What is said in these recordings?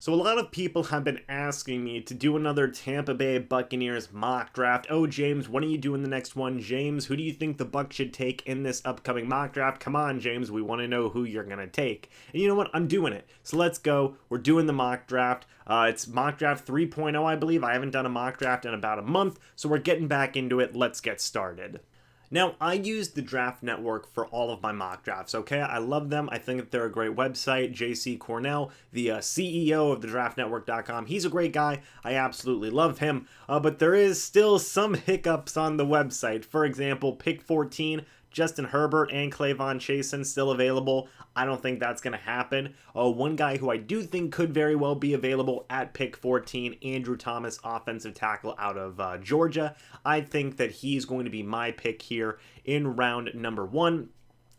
So a lot of people have been asking me to do another Tampa Bay Buccaneers mock draft. Oh, James, when are you doing the next one? James, who do you think the Bucs should take in this upcoming mock draft? Come on, James, we want to know who you're going to take. And you know what? I'm doing it. So let's go. We're doing the mock draft. It's mock draft 3.0, I believe. I haven't done a mock draft in about a month, so we're getting back into it. Let's get started. Now, I use the Draft Network for all of my mock drafts, okay? I love them. I think that they're a great website. JC Cornell, the CEO of the draftnetwork.com, he's a great guy. I absolutely love him. But there is still some hiccups on the website. For example, pick 14, Justin Herbert and Clavon Chasen still available. I don't think that's going to happen. One guy who I do think could very well be available at pick 14, Andrew Thomas, offensive tackle out of Georgia. I think that he's going to be my pick here in round number 1.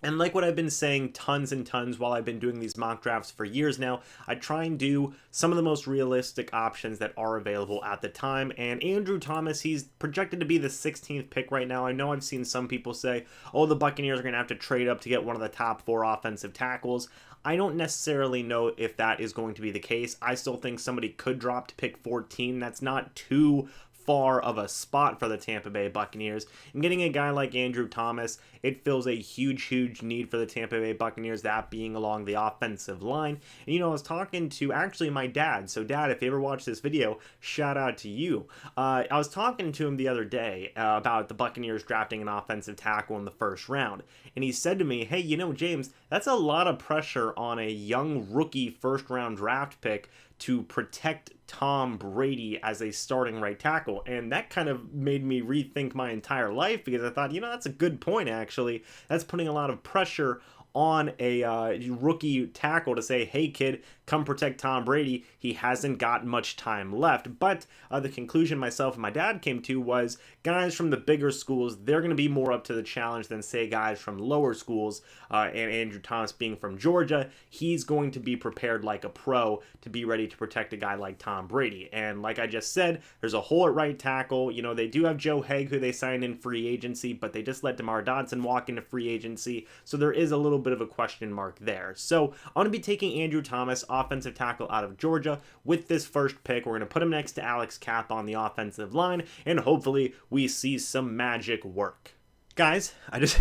And like what I've been saying tons and tons while I've been doing these mock drafts for years now, I try and do some of the most realistic options that are available at the time. And Andrew Thomas, he's projected to be the 16th pick right now. I know I've seen some people say, oh, the Buccaneers are going to have to trade up to get one of the top 4 offensive tackles. I don't necessarily know if that is going to be the case. I still think somebody could drop to pick 14. That's not too far of a spot for the Tampa Bay Buccaneers. And getting a guy like Andrew Thomas, it fills a huge need for the Tampa Bay Buccaneers, that being along the offensive line. And I was talking to actually my dad. So Dad, if you ever watch this video, shout out to you. I was talking to him the other day about the Buccaneers drafting an offensive tackle in the first round. And he said to me, hey, James, that's a lot of pressure on a young rookie first round draft pick to protect Tom Brady as a starting right tackle. And that kind of made me rethink my entire life, because I thought, that's a good point, actually. That's putting a lot of pressure on a rookie tackle to say, hey kid, come protect Tom Brady. He hasn't got much time left. But the conclusion myself and my dad came to was guys from the bigger schools, they're going to be more up to the challenge than say guys from lower schools. And Andrew Thomas being from Georgia, he's going to be prepared like a pro to be ready to protect a guy like Tom Brady. And like I just said, there's a hole at right tackle. They do have Joe Haeg, who they signed in free agency, but they just let DeMar Dodson walk into free agency. So there is a little bit of a question mark there. So I'm going to be taking Andrew Thomas, offensive tackle out of Georgia, with this first pick. We're going to put him next to Alex Kapp on the offensive line, and hopefully we see some magic work. Guys, I just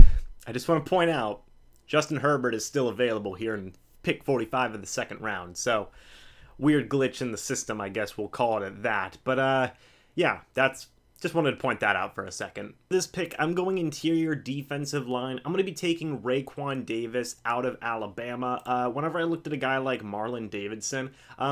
want to point out, Justin Herbert is still available here in pick 45 of the second round. So weird glitch in the system, I guess we'll call it at that. But yeah, just wanted to point that out for a second. This pick, I'm going interior defensive line. I'm going to be taking Raekwon Davis out of Alabama. Whenever I looked at a guy like Marlon Davidson,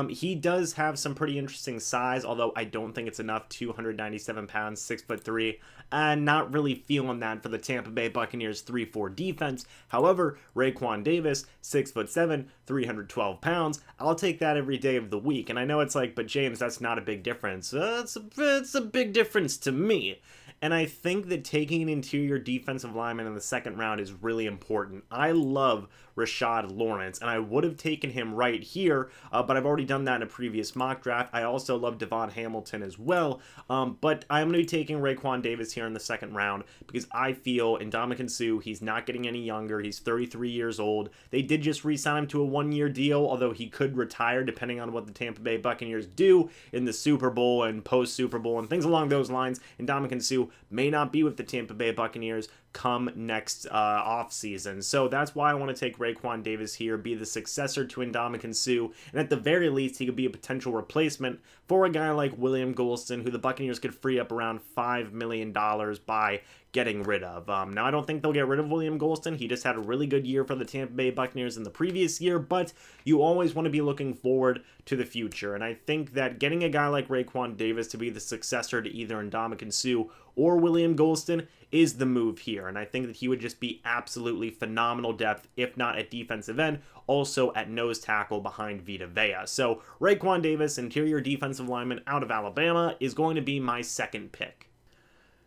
he does have some pretty interesting size, although I don't think it's enough. 297 pounds, 6'3", and not really feeling that for the Tampa Bay Buccaneers 3-4 defense. However, Raekwon Davis, 6'7", 312 pounds. I'll take that every day of the week. And I know it's like, but James, that's not a big difference. It's a big difference to me. And I think that taking an interior defensive lineman in the second round is really important. I love Rashad Lawrence, and I would have taken him right here, but I've already done that in a previous mock draft. I also love Devon Hamilton as well, but I'm going to be taking Raekwon Davis here in the second round because I feel Ndamukong Suh, he's not getting any younger. He's 33 years old. They did just re-sign him to a one-year deal, although he could retire depending on what the Tampa Bay Buccaneers do in the Super Bowl and post-Super Bowl and things along those lines. Ndamukong Suh may not be with the Tampa Bay Buccaneers come next offseason. So that's why I want to take Raekwon Davis here, be the successor to Ndamukong Suh, and at the very least, he could be a potential replacement for a guy like William Golston, who the Buccaneers could free up around $5 million by getting rid of. Now, I don't think they'll get rid of William Golston. He just had a really good year for the Tampa Bay Buccaneers in the previous year, but you always want to be looking forward to the future. And I think that getting a guy like Raekwon Davis to be the successor to either Ndamukong Suh or William Golston is the move here. And I think that he would just be absolutely phenomenal depth, if not at defensive end, also at nose tackle behind Vita Vea. So Raekwon Davis, interior defensive lineman out of Alabama, is going to be my second pick.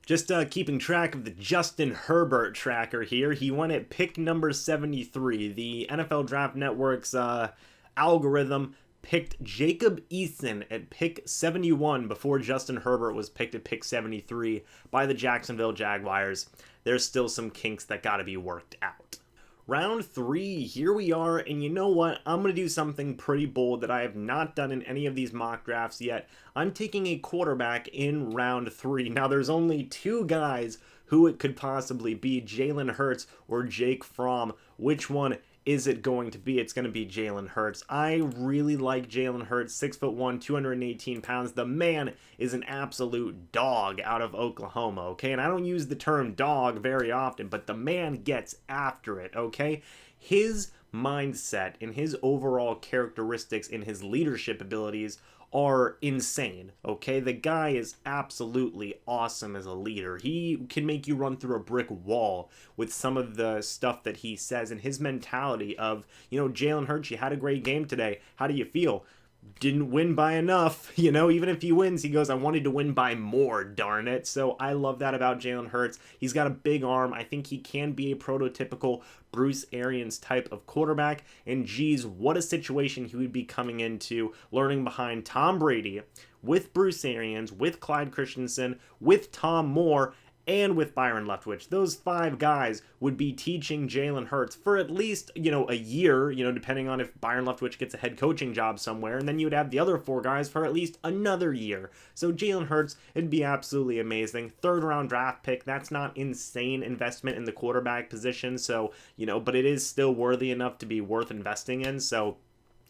Just keeping track of the Justin Herbert tracker here. He went at pick number 73. The NFL Draft Network's algorithm picked Jacob Eason at pick 71 before Justin Herbert was picked at pick 73 by the Jacksonville Jaguars. There's still some kinks that got to be worked out. Round 3, here we are, and you know what? I'm going to do something pretty bold that I have not done in any of these mock drafts yet. I'm taking a quarterback in round 3. Now, there's only two guys who it could possibly be, Jalen Hurts or Jake Fromm. Which one is it going to be? It's going to be Jalen Hurts. I really like Jalen Hurts, 6'1", 218 pounds. The man is an absolute dog out of Oklahoma, okay? And I don't use the term dog very often, but the man gets after it, okay? His mindset and his overall characteristics and his leadership abilities are insane, okay? The guy is absolutely awesome as a leader. He can make you run through a brick wall with some of the stuff that he says, and his mentality of, Jalen Hurts, you had a great game today. How do you feel? Didn't win by enough, even if he wins, he goes, I wanted to win by more, darn it. So I love that about Jalen Hurts. He's got a big arm. I think he can be a prototypical Bruce Arians type of quarterback. And geez, what a situation he would be coming into, learning behind Tom Brady, with Bruce Arians, with Clyde Christensen, with Tom Moore, and with Byron Leftwich. Those 5 guys would be teaching Jalen Hurts for at least, a year, depending on if Byron Leftwich gets a head coaching job somewhere, and then you would have the other 4 guys for at least another year. So Jalen Hurts, it'd be absolutely amazing. 3rd round draft pick, that's not insane investment in the quarterback position, so, but it is still worthy enough to be worth investing in, so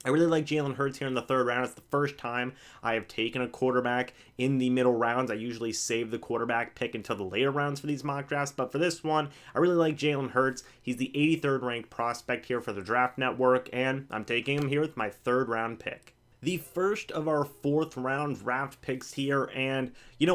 I really like Jalen Hurts here in the 3rd round. It's the first time I have taken a quarterback in the middle rounds. I usually save the quarterback pick until the later rounds for these mock drafts, but for this one, I really like Jalen Hurts. He's the 83rd ranked prospect here for the Draft Network, and I'm taking him here with my 3rd round pick. The first of our 4th round draft picks here, and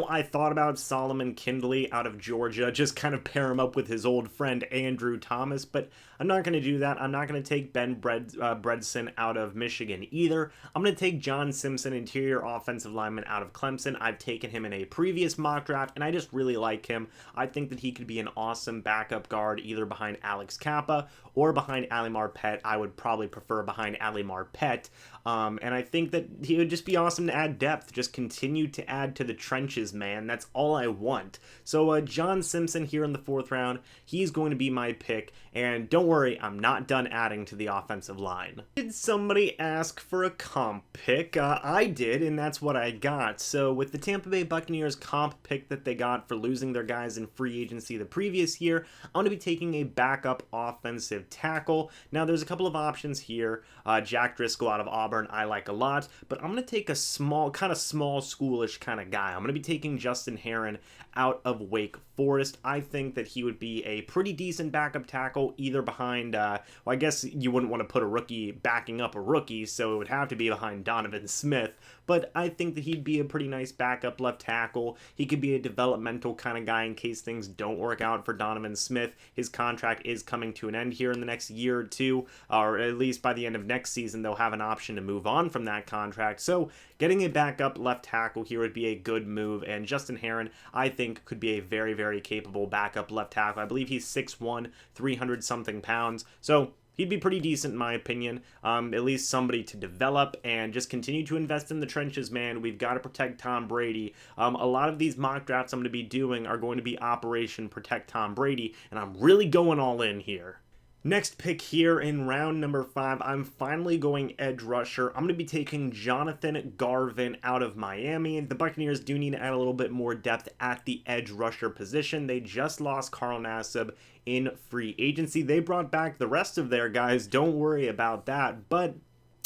I thought about Solomon Kindley out of Georgia, just kind of pair him up with his old friend Andrew Thomas, but I'm not going to do that. I'm not going to take Ben Bredesen out of Michigan either. I'm going to take John Simpson, interior offensive lineman out of Clemson. I've taken him in a previous mock draft, and I just really like him. I think that he could be an awesome backup guard, either behind Alex Kappa or behind Ali Marpet. I would probably prefer behind Ali Marpet. And I think that he would just be awesome to add depth. Just continue to add to the trenches, man. That's all I want. So John Simpson here in the 4th round, he's going to be my pick. And don't worry, I'm not done adding to the offensive line. Did somebody ask for a comp pick? I did, and that's what I got. So with the Tampa Bay Buccaneers comp pick that they got for losing their guys in free agency the previous year, I'm going to be taking a backup offensive tackle. Now, there's a couple of options here. Jack Driscoll out of Auburn, I like a lot, but I'm going to take a small schoolish kind of guy. I'm going to be taking Justin Herron out of Wake Forest. I think that he would be a pretty decent backup tackle, either behind, well, I guess you wouldn't want to put a rookie backing up a rookie, so it would have to be behind Donovan Smith, but I think that he'd be a pretty nice backup left tackle. He could be a developmental kind of guy in case things don't work out for Donovan Smith. His contract is coming to an end here in the next year or two, or at least by the end of next season, they'll have an option to move on from that contract. So getting a backup left tackle here would be a good move, and Justin Herron, I think, could be a very, very capable backup left tackle. I believe he's 6'1", 300-something pounds, so he'd be pretty decent in my opinion. At least somebody to develop and just continue to invest in the trenches, man. We've got to protect Tom Brady. A lot of these mock drafts I'm going to be doing are going to be Operation Protect Tom Brady, and I'm really going all in here. Next pick here in round number 5, I'm finally going edge rusher. I'm going to be taking Jonathan Garvin out of Miami. The Buccaneers do need to add a little bit more depth at the edge rusher position. They just lost Carl Nassib in free agency. They brought back the rest of their guys. Don't worry about that, but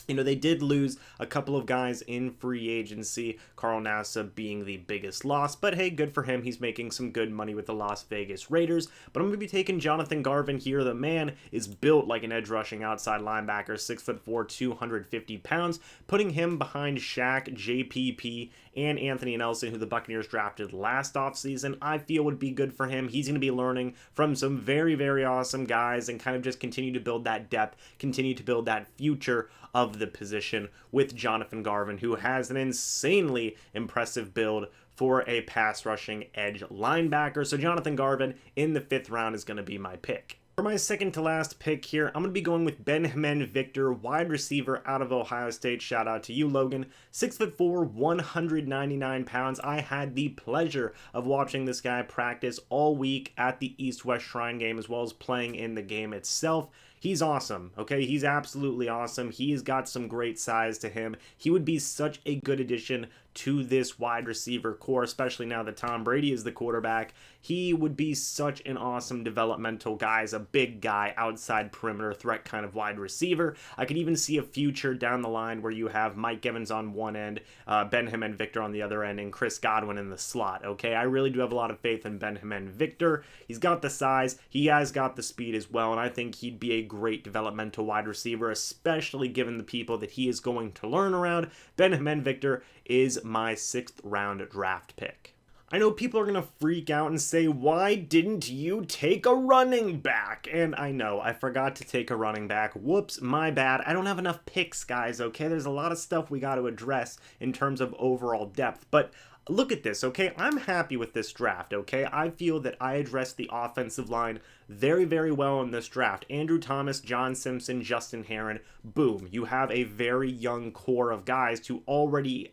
they did lose a couple of guys in free agency, Carl Nassib being the biggest loss, but hey, good for him. He's making some good money with the Las Vegas Raiders, but I'm going to be taking Jonathan Garvin here. The man is built like an edge rushing outside linebacker, 6'4", 250 pounds, putting him behind Shaq, JPP, and Anthony Nelson, who the Buccaneers drafted last offseason. I feel would be good for him. He's going to be learning from some very, very awesome guys and kind of just continue to build that depth, continue to build that future of the position with Jonathan Garvin, who has an insanely impressive build for a pass rushing edge linebacker. So Jonathan Garvin in the 5th round is going to be my pick. For my second to last pick here, I'm going to be going with Benjamin Victor, wide receiver out of Ohio State. Shout out to you, Logan. 6'4", 199 pounds. I had the pleasure of watching this guy practice all week at the East-West Shrine game, as well as playing in the game itself. he's awesome, okay? He's absolutely awesome. He's got some great size to him. He would be such a good addition to this wide receiver core, especially now that Tom Brady is the quarterback. He would be such an awesome developmental guy, as a big guy, outside perimeter threat kind of wide receiver. I could even see a future down the line where you have Mike Evans on one end, Benjamin Victor on the other end, and Chris Godwin in the slot, okay? I really do have a lot of faith in Benjamin Victor. He's got the size, he has got the speed as well, and I think he'd be a great developmental wide receiver, especially given the people that he is going to learn around. Benjamin Victor is my 6th round draft pick. I know people are going to freak out and say, why didn't you take a running back? And I know, I forgot to take a running back. Whoops, my bad. I don't have enough picks, guys, okay? There's a lot of stuff we got to address in terms of overall depth, but look at this, okay? I'm happy with this draft, okay? I feel that I addressed the offensive line very, very well in this draft. Andrew Thomas, John Simpson, Justin Herron, boom. You have a very young core of guys to already,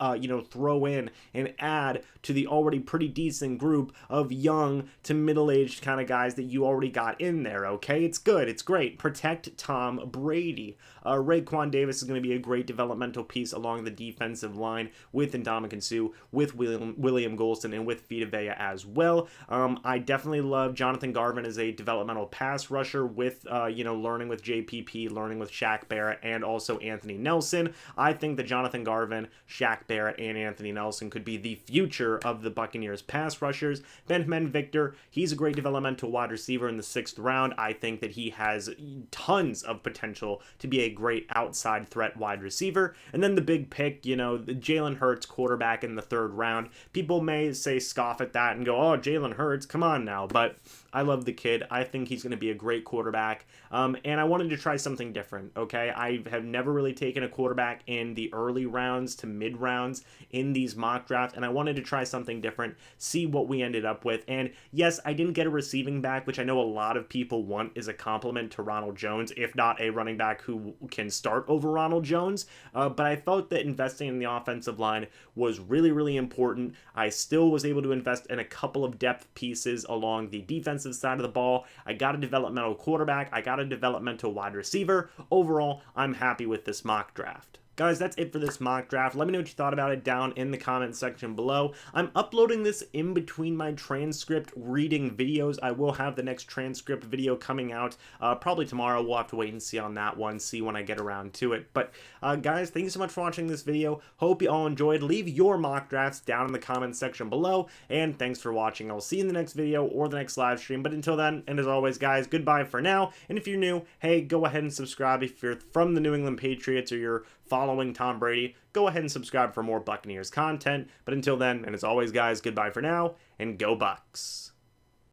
throw in and add to the already pretty decent group of young to middle-aged kind of guys that you already got in there, okay? It's good. It's great. Protect Tom Brady. Raekwon Davis is going to be a great developmental piece along the defensive line with Ndamukong Suh, with William Golston, and with Vita Vea as well. I definitely love Jonathan Garvin as a developmental pass rusher with, learning with JPP, learning with Shaq Barrett, and also Anthony Nelson. I think that Jonathan Garvin, Shaq Barrett, and Anthony Nelson could be the future of the Buccaneers pass rushers. Benjamin Victor, he's a great developmental wide receiver in the 6th round. I think that he has tons of potential to be a great outside threat wide receiver. And then the big pick, the Jalen Hurts, quarterback in the 3rd round. People may scoff at that and go, oh, Jalen Hurts, come on now. But I love the kid. I think he's going to be a great quarterback. And I wanted to try something different, okay? I have never really taken a quarterback in the early rounds to mid rounds in these mock drafts, and I wanted to try something different, see what we ended up with. And yes, I didn't get a receiving back, which I know a lot of people want as a compliment to Ronald Jones, if not a running back who can start over Ronald Jones. But I felt that investing in the offensive line was really, really important. I still was able to invest in a couple of depth pieces along the defensive side of the ball. I got a developmental quarterback. I got a developmental wide receiver. Overall, I'm happy with this mock draft. Guys, that's it for this mock draft. Let me know what you thought about it down in the comment section below. I'm uploading this in between my transcript reading videos. I will have the next transcript video coming out probably tomorrow. We'll have to wait and see on that one, see when I get around to it. But guys, thank you so much for watching this video. Hope you all enjoyed. Leave your mock drafts down in the comment section below. And thanks for watching. I'll see you in the next video or the next live stream. But until then, and as always, guys, goodbye for now. And if you're new, hey, go ahead and subscribe if you're from the New England Patriots or you're following Tom Brady. Go ahead and subscribe for more Buccaneers content. But until then, and as always, guys, goodbye for now, and go Bucs.